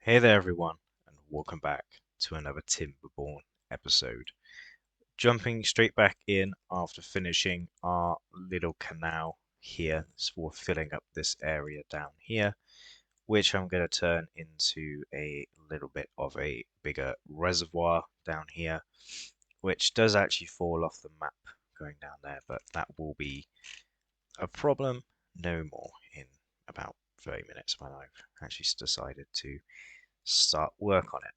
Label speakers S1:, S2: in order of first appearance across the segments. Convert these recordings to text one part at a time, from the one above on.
S1: Hey there, everyone, and welcome back to another Timberborn episode. Jumping straight back in after finishing our little canal here, so we're filling up this area down here, which I'm going to turn into a little bit of a bigger reservoir down here, which does actually fall off the map going down there, but that will be a problem no more in about 30 minutes when I've actually decided to start work on it.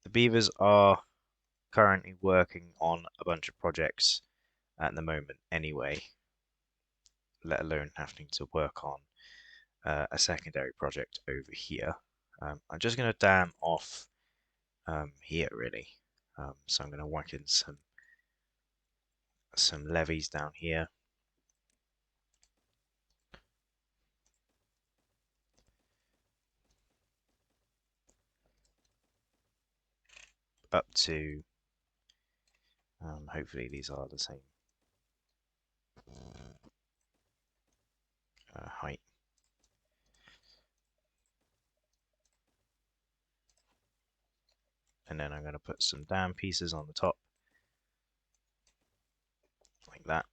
S1: The beavers are currently working on a bunch of projects at the moment anyway, let alone having to work on a secondary project over here. I'm just going to dam off here really. So I'm going to whack in some levees down here. Up to hopefully these are the same height. And then I'm going to put some dam pieces on the top like that,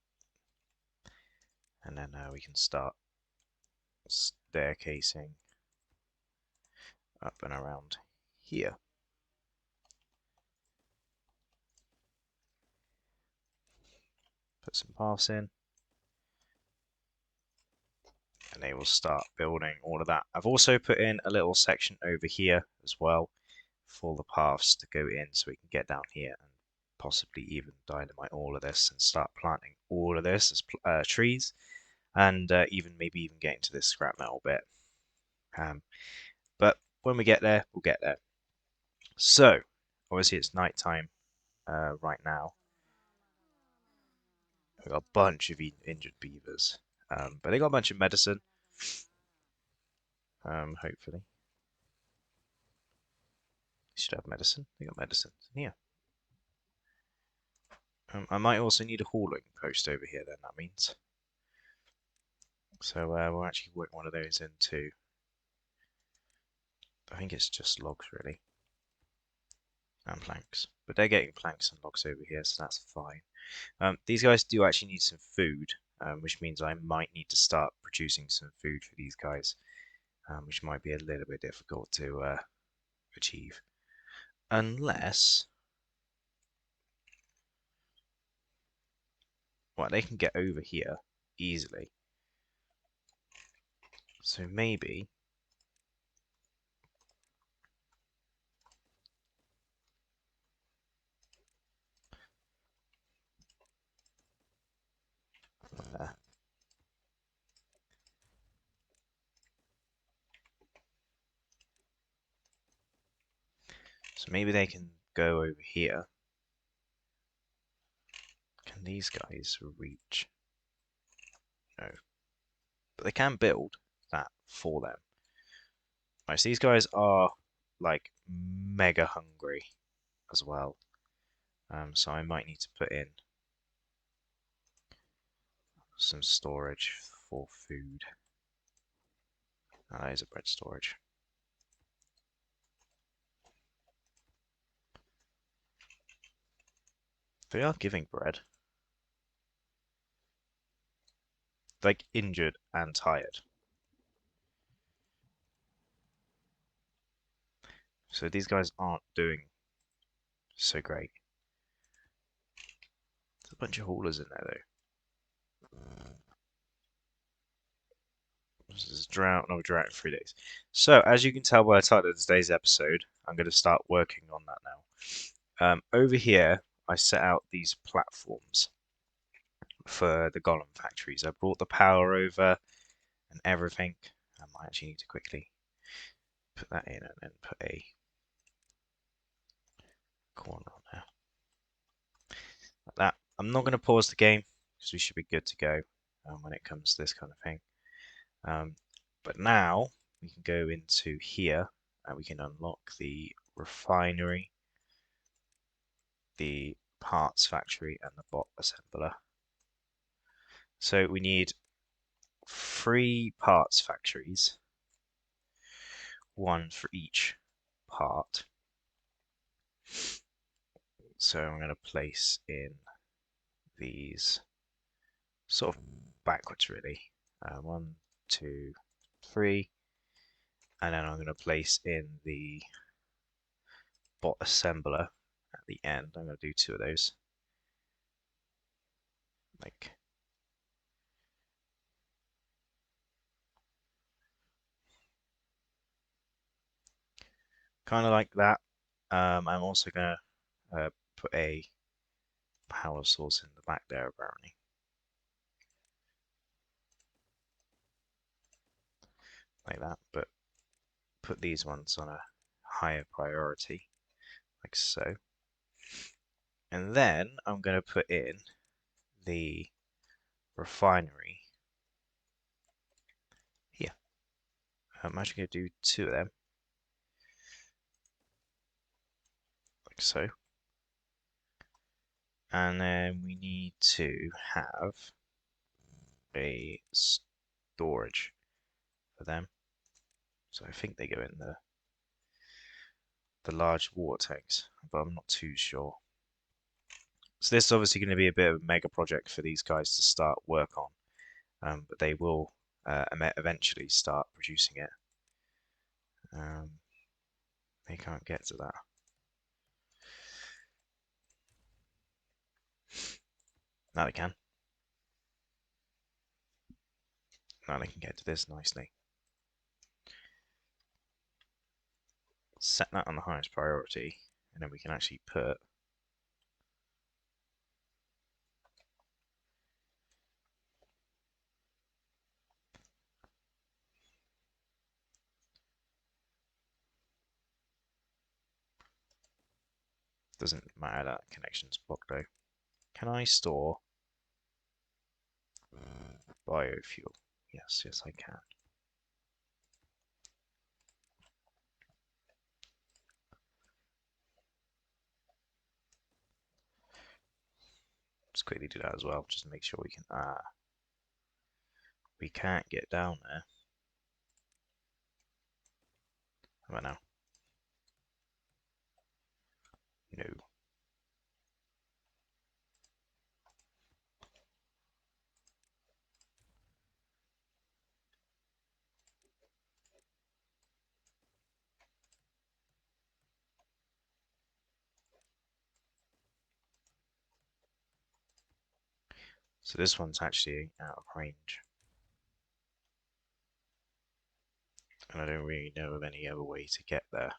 S1: and then we can start staircasing up and around here. Put some paths in, and they will start building all of that. I've also put in a little section over here as well for the paths to go in, so we can get down here and possibly even dynamite all of this and start planting all of this as trees, and even maybe even get into this scrap metal bit. But when we get there, we'll get there. So obviously it's night time right now. We've got a bunch of injured beavers, but they got a bunch of medicine. Hopefully, they should have medicine. They got medicine here. I might also need a hauling post over here. Then that means. So we'll actually work one of those into. I think it's just logs really, and planks. But they're getting planks and logs over here, so that's fine. These guys do actually need some food, which means I might need to start producing some food for these guys, which might be a little bit difficult to achieve. Unless, well, they can get over here easily. So maybe there. So maybe they can go over here. Can these guys reach? No. But they can build that for them. Right, so these guys are like mega hungry as well. So I might need to put in some storage for food. That is a bread storage. They are giving bread. Like injured and tired. So these guys aren't doing so great. There's a bunch of haulers in there though. This is drought, no drought in 3 days. So as you can tell by the title of today's episode, I'm going to start working on that now. Over here, I set out these platforms for the golem factories. I brought the power over and everything. I actually need to quickly put that in and then put a corner on there. Like that. I'm not going to pause the game because we should be good to go when it comes to this kind of thing. But now we can go into here and we can unlock the refinery, the parts factory, and the bot assembler. So we need 3 parts factories, one for each part. So I'm going to place in these sort of backwards, really. 1, 2, 3, and then I'm going to place in the bot assembler at the end. I'm going to do 2 of those, like kind of like that. I'm also going to put a power source in the back there, apparently, like that. But put these ones on a higher priority, like so. And then I'm going to put in the refinery here. I'm actually going to do 2 of them, like so. And then we need to have a storage for them. So I think they go in the large water tanks, but I'm not too sure. So this is obviously going to be a bit of a mega project for these guys to start work on, but they will eventually start producing it. They can't get to that. Now they can. Now they can get to this nicely. Set that on the highest priority, and then we can actually put doesn't matter that connection's blocked though. Can I store biofuel? Yes, yes I can. Just quickly do that as well, just to make sure we can. We can't get down there. How about now? No. So this one's actually out of range. And I don't really know of any other way to get there.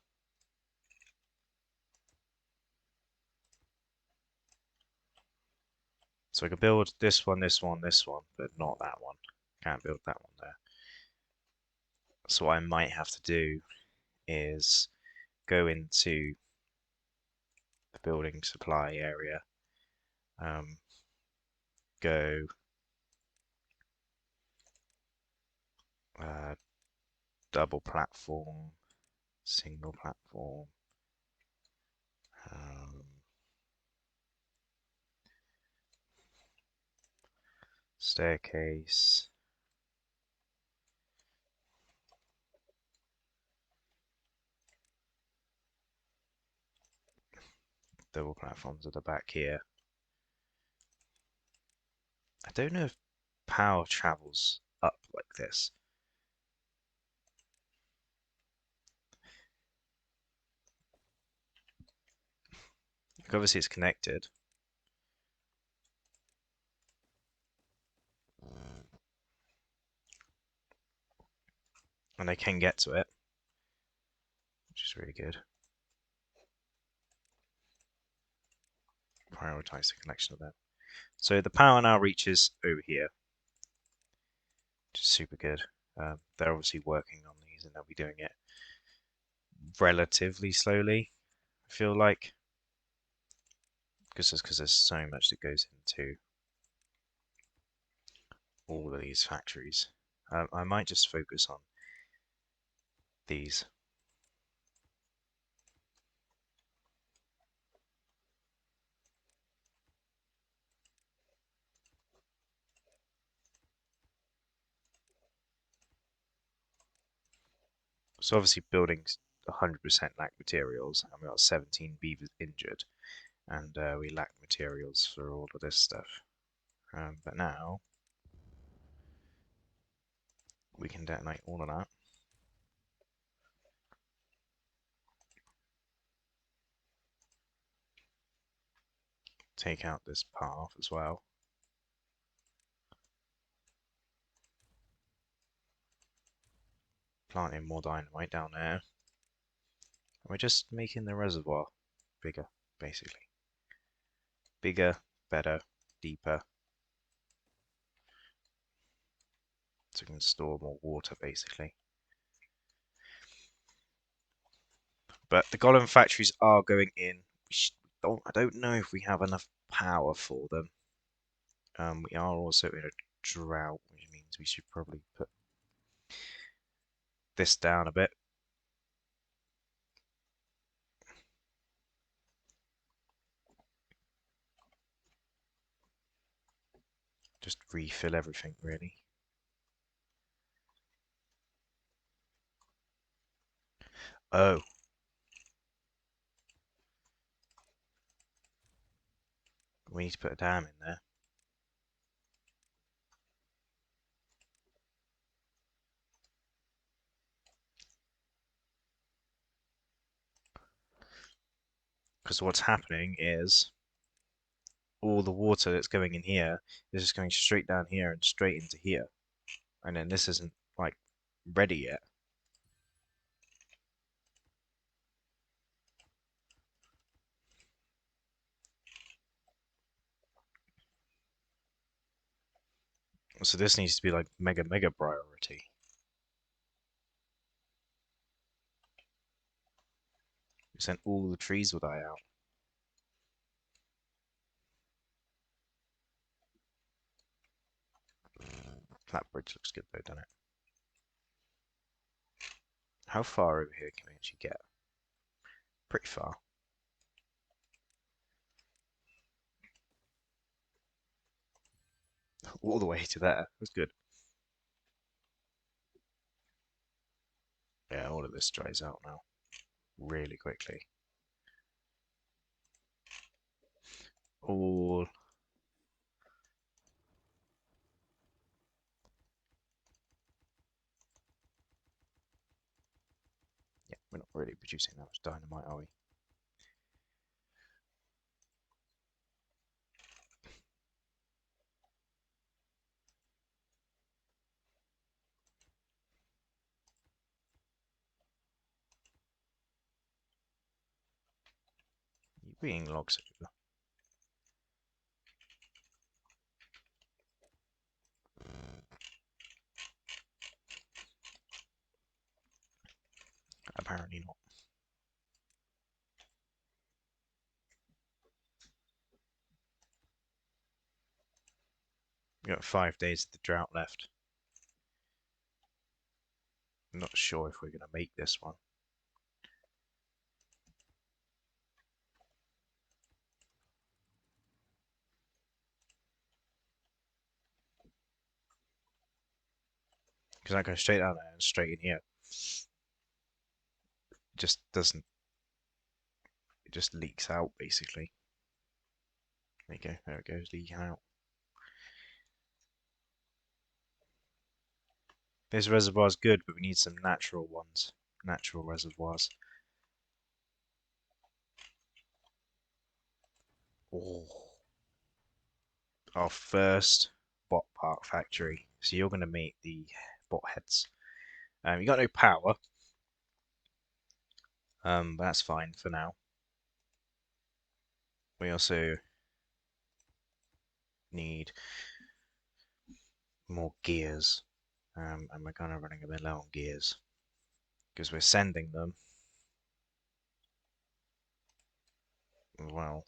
S1: So I could build this one, this one, this one, but not that one. Can't build that one there. So what I might have to do is go into the building supply area, go double platform, single platform, um, staircase, double platforms at the back here. I don't know if power travels up like this. Like obviously it's connected. And they can get to it, which is really good. Prioritize the connection of them. So the power now reaches over here, which is super good. They're obviously working on these and they'll be doing it relatively slowly, I feel like. Because there's so much that goes into all of these factories. I might just focus on these. So obviously building's 100% lack materials, and we got 17 beavers injured, and we lack materials for all of this stuff. But now we can detonate all of that. Take out this path as well. Planting more dynamite down there. And we're just making the reservoir bigger, basically. Bigger, better, deeper. So we can store more water, basically. But the golem factories are going in. I don't know if we have enough power for them. We are also in a drought, which means we should probably put this down a bit. Just refill everything, really. Oh, we need to put a dam in there. Because what's happening is all the water that's going in here is just going straight down here and straight into here. And then this isn't, like, ready yet. So this needs to be, like, mega priority. Then all the trees will die out. That bridge looks good though, doesn't it? How far over here can we actually get? Pretty far. All the way to there. That's good. Yeah, all of this dries out now. Really quickly. All... Yeah, we're not really producing that much dynamite, are we? You're being logs over. Apparently not. We've got 5 days of the drought left. I'm not sure if we're going to make this one. Because I go straight down there and straight in here. It just doesn't... It just leaks out, basically. There you go. There it goes, leaking out. This reservoir's good, but we need some natural ones. Natural reservoirs. Oh. Our first bot part factory. So you're going to make the bot heads. You got no power. But that's fine for now. We also need more gears. And we're kind of running a bit low on gears. Because we're sending them. Well,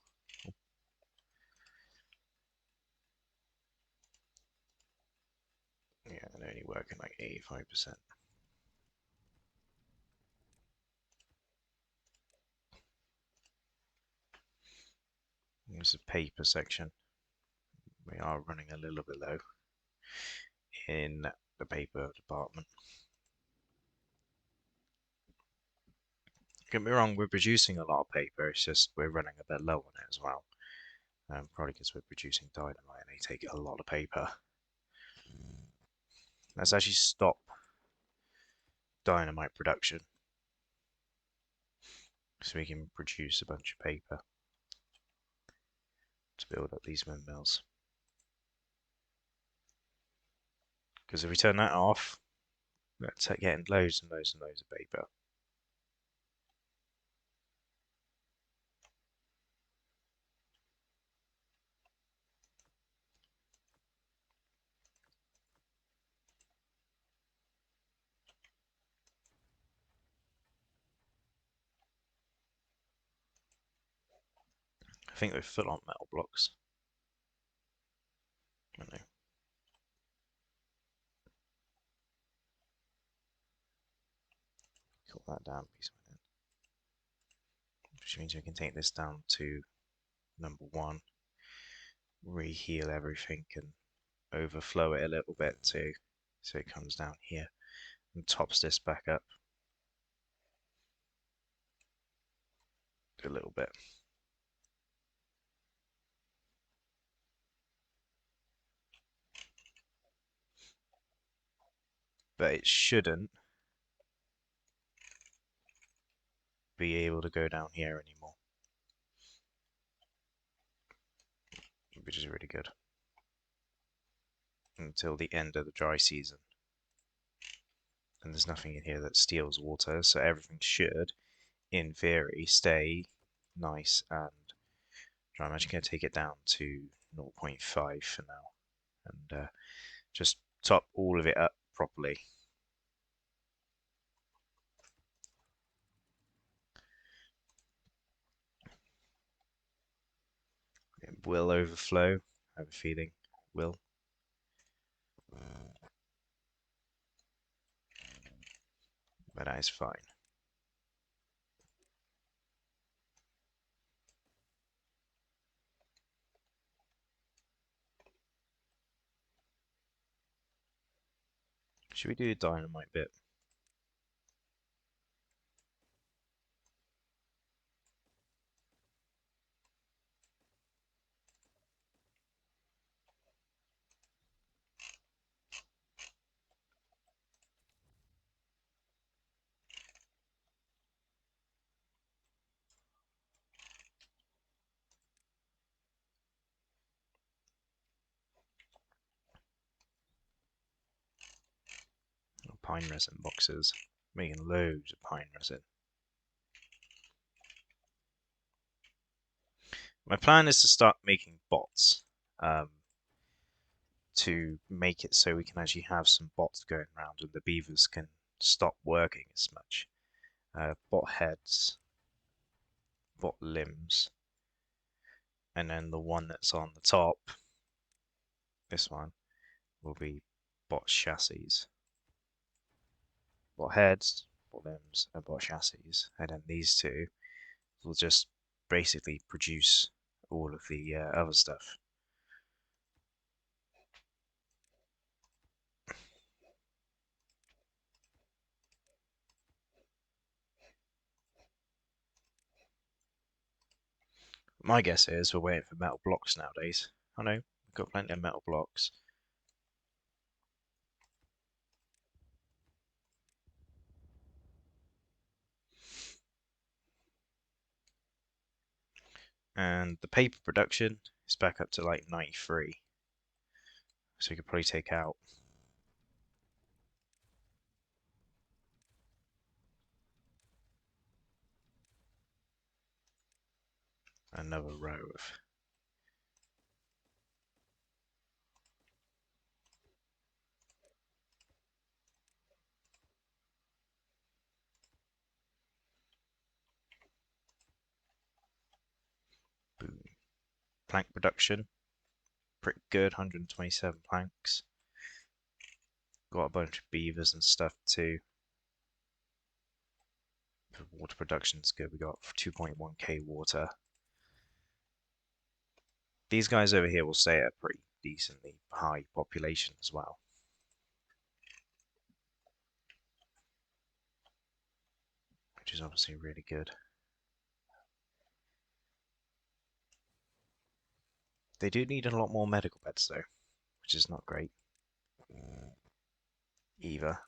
S1: yeah, they're only working like 85%. There's a paper section. We are running a little bit low in the paper department. Get me wrong, we're producing a lot of paper, it's just we're running a bit low on it as well. Probably because we're producing dynamite and they take a lot of paper. Let's actually stop dynamite production so we can produce a bunch of paper to build up these windmills. Because if we turn that off, we're getting loads and loads and loads of paper. I think we're full on metal blocks. I don't know. Cut that down piece of it, which means we can take this down to number 1, reheal everything and overflow it a little bit too, so it comes down here and tops this back up a little bit. But it shouldn't be able to go down here anymore, which is really good, until the end of the dry season. And there's nothing in here that steals water, so everything should, in theory, stay nice and dry. I'm actually going to take it down to 0.5 for now, and just top all of it up properly. It will overflow, I have a feeling it will. But that is fine. Should we do a dynamite bit? Pine resin boxes. Making loads of pine resin. My plan is to start making bots to make it so we can actually have some bots going around and the beavers can stop working as much. Bot heads, bot limbs, and then the one that's on the top, this one, will be bot chassis. Bot heads, bot limbs, and bot chassis. And then these two will just basically produce all of the other stuff. My guess is we're waiting for metal blocks nowadays. I know, we've got plenty of metal blocks. And the paper production is back up to like 93. So we could probably take out another row of boom. Plank production, pretty good, 127 planks. Got a bunch of beavers and stuff too. The water production's good. We got 2.1k water. These guys over here will stay at a pretty decently high population as well. which is obviously really good. They do need a lot more medical beds though, which is not great either.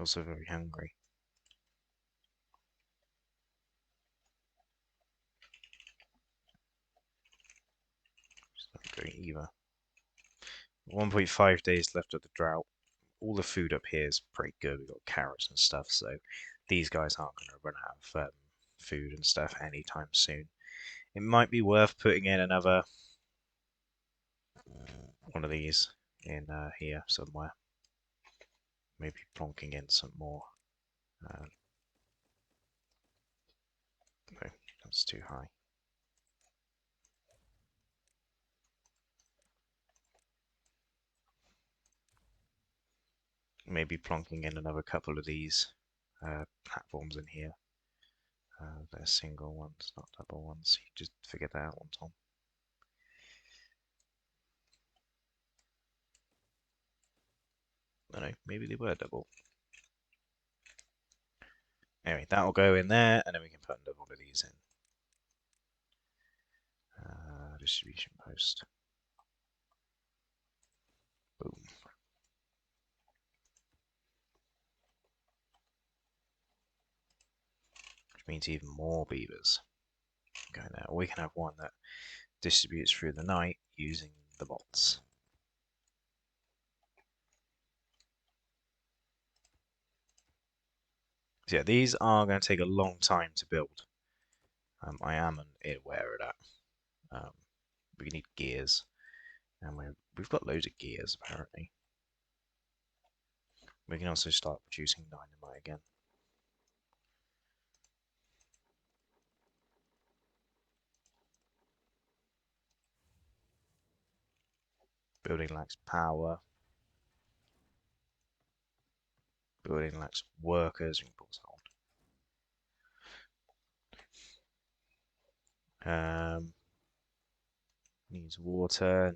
S1: Also very hungry. It's not great either. 1.5 days left of the drought. All the food up here is pretty good. We've got carrots and stuff, so these guys aren't going to run out of food and stuff anytime soon. It might be worth putting in another one of these in here somewhere. Maybe plonking in some more. No, that's too high. Maybe plonking in another couple of these platforms in here. They're single ones, not double ones. You just figured that out one time. I don't know, maybe they were double. Anyway, that'll go in there, and then we can put another one of these in. Distribution post. Boom. Which means even more beavers going there. We can have one that distributes through the night using the bots. So yeah, these are going to take a long time to build. I am aware of that. We need gears, and we've got loads of gears apparently. We can also start producing dynamite again. Building lacks power. Building lacks workers. We can put on. Needs water.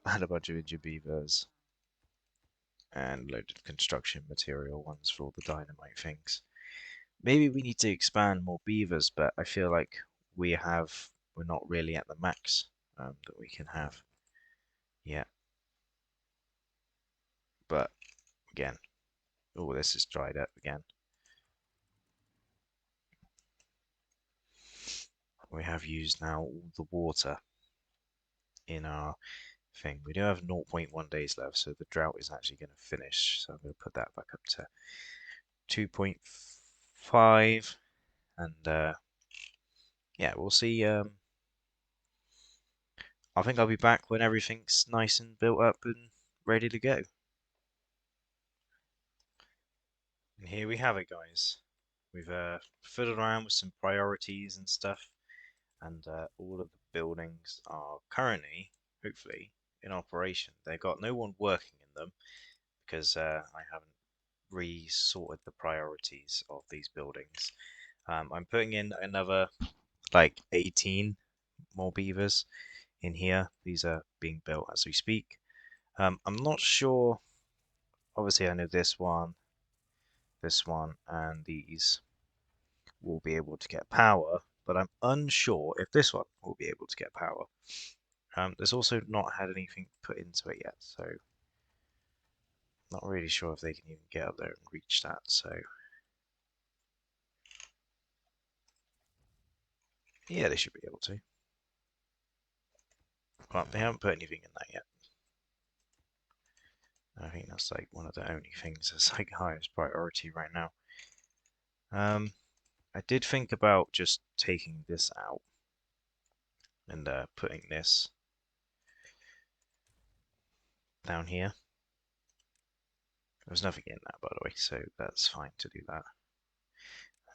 S1: And a bunch of injured beavers. And loads of construction material ones for all the dynamite things. Maybe we need to expand more beavers, but I feel like we're not really at the max that we can have yet. But again, oh, this is dried up again. We have used now all the water in our thing. We do have 0.1 days left, so the drought is actually going to finish. So I'm going to put that back up to 2.5, and yeah, we'll see. I think I'll be back when everything's nice and built up and ready to go. And here we have it, guys. We've fiddled around with some priorities and stuff, and all of the buildings are currently, hopefully, in operation. They've got no one working in them because I haven't resorted the priorities of these buildings. I'm putting in another like 18 more beavers in here. These are being built as we speak. I'm not sure. Obviously, I know this one, and these will be able to get power, but I'm unsure if this one will be able to get power. There's also not had anything put into it yet, so not really sure if they can even get up there and reach that. So yeah, they should be able to. But they haven't put anything in that yet. I think that's like one of the only things that's like highest priority right now. I did think about just taking this out and putting this down here. There's nothing in that, by the way, so that's fine to do that.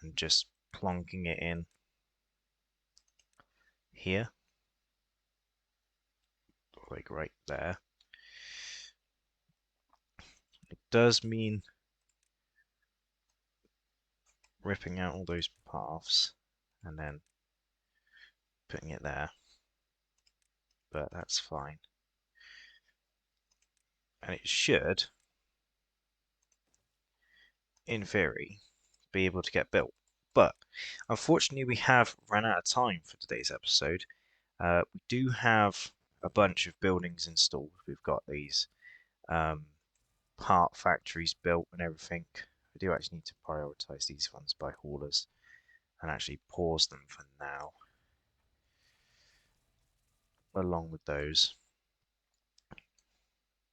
S1: And just plonking it in here, like right there. It does mean ripping out all those paths and then putting it there, but that's fine. And it should, in theory, be able to get built. But unfortunately, we have run out of time for today's episode. We do have a bunch of buildings installed. We've got these um, part factories built and everything. We do actually need to prioritize these ones by haulers and actually pause them for now, along with those,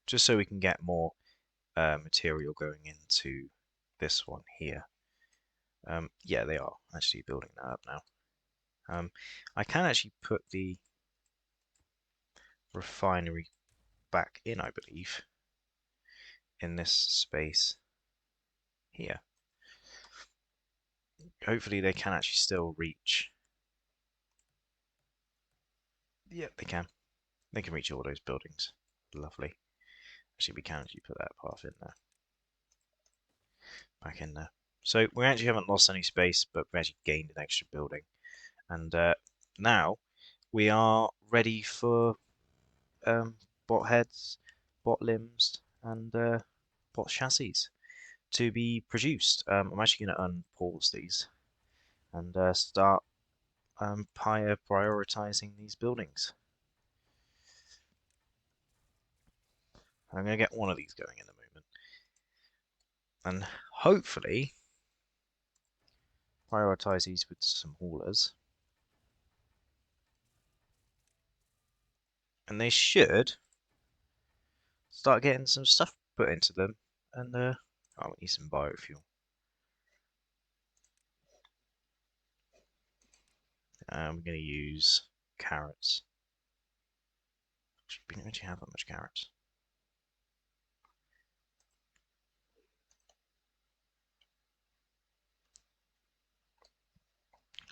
S1: just so we can get more material going into this one here. Yeah, they are actually building that up now. I can actually put the refinery back in, I believe, in this space here. Hopefully they can actually still reach. Yeah, they can. They can reach all those buildings. Lovely. Actually, we can actually put that path in there. Back in there. So we actually haven't lost any space, but we actually gained an extra building. And now we are ready for bot heads, bot limbs, and bot chassis to be produced. I'm actually going to unpause these and start prioritizing these buildings. I'm going to get one of these going in a moment. And hopefully prioritize these with some haulers. And they should start getting some stuff put into them. And oh, we need some biofuel. We're going to use carrots. We don't actually have that much carrots.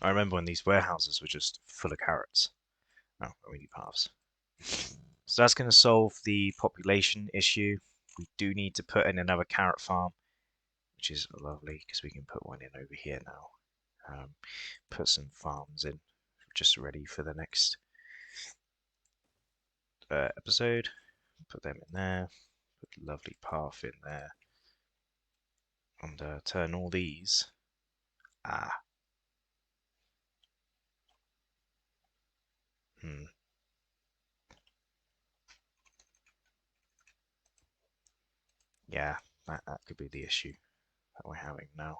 S1: I remember when these warehouses were just full of carrots. Oh, we need paths. So that's going to solve the population issue. We do need to put in another carrot farm, which is lovely because we can put one in over here now. Put some farms in, just ready for the next episode. Put them in there. Put a lovely path in there. And turn all these. Ah. Hmm. Yeah, that could be the issue that we're having now.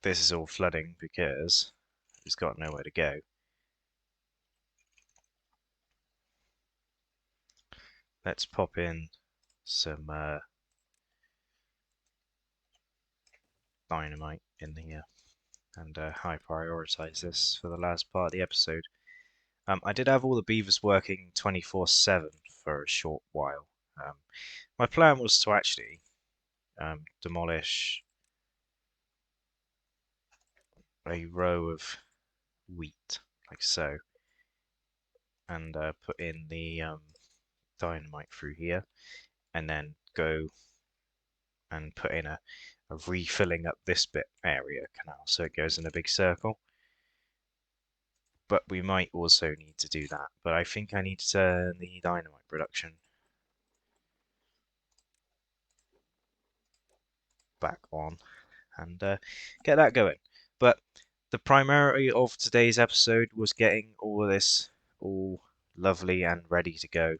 S1: This is all flooding because it's got nowhere to go. Let's pop in some dynamite in here and high prioritize this for the last part of the episode. I did have all the beavers working 24/7 for a short while. My plan was to actually demolish a row of wheat, like so, and put in the dynamite through here, and then go and put in a refilling up this bit area canal so it goes in a big circle. But we might also need to do that. But I think I need to turn the dynamite production back on and get that going. But the primary of today's episode was getting all of this all lovely and ready to go,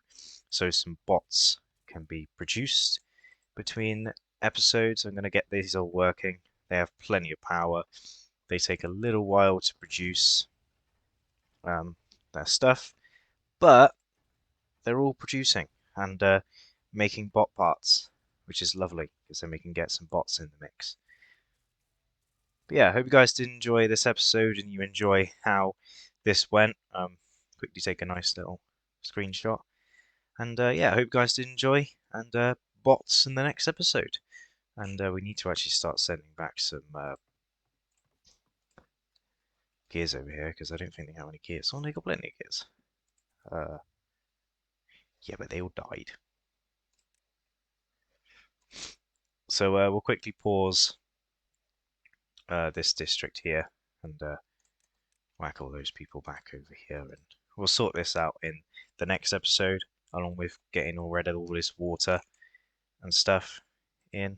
S1: so some bots can be produced between episodes. I'm going to get these all working. They have plenty of power. They take a little while to produce their stuff, but they're all producing and making bot parts, which is lovely because then we can get some bots in the mix. But yeah, I hope you guys did enjoy this episode and you enjoy how this went. Quickly take a nice little screenshot. And yeah, I hope you guys did enjoy. And bots in the next episode. And we need to actually start sending back some gears over here because I don't think they have any gears. Oh, they got plenty of gears. Uh, yeah, but they all died. So we'll quickly pause this district here and whack all those people back over here, and we'll sort this out in the next episode, along with getting rid of all this water and stuff in.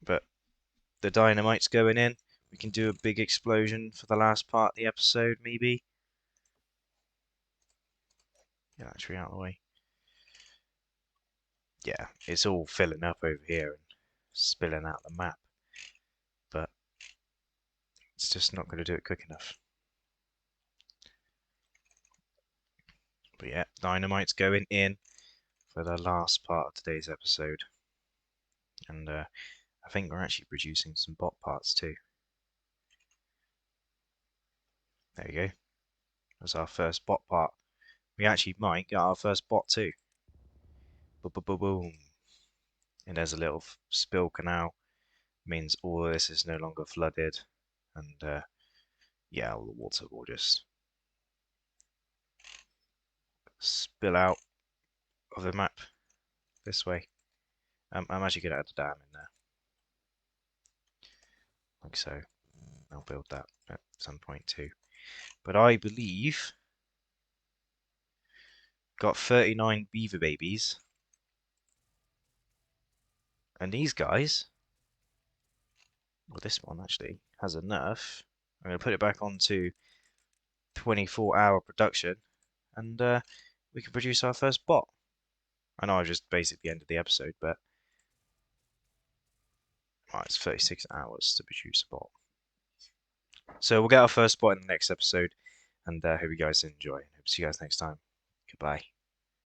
S1: But the dynamite's going in. We can do a big explosion for the last part of the episode, maybe. Get that tree out of the way. Yeah, it's all filling up over here and spilling out the map, but it's just not going to do it quick enough. But yeah, dynamite's going in for the last part of today's episode. And I think we're actually producing some bot parts too. There we go. That's our first bot part. We actually might get our first bot too. Boom. And there's a little spill canal. Means all of this is no longer flooded. And yeah, all the water will just spill out of the map this way. I'm actually going to add a dam in there. Like so. I'll build that at some point too. But I believe got 39 beaver babies. And these guys, well, this one actually has enough. I'm going to put it back onto 24-hour production, and we can produce our first bot. I know I just basically ended the episode, but it's 36 hours to produce a bot. So we'll get our first bot in the next episode, and hope you guys enjoy. Hope to see you guys next time. Goodbye.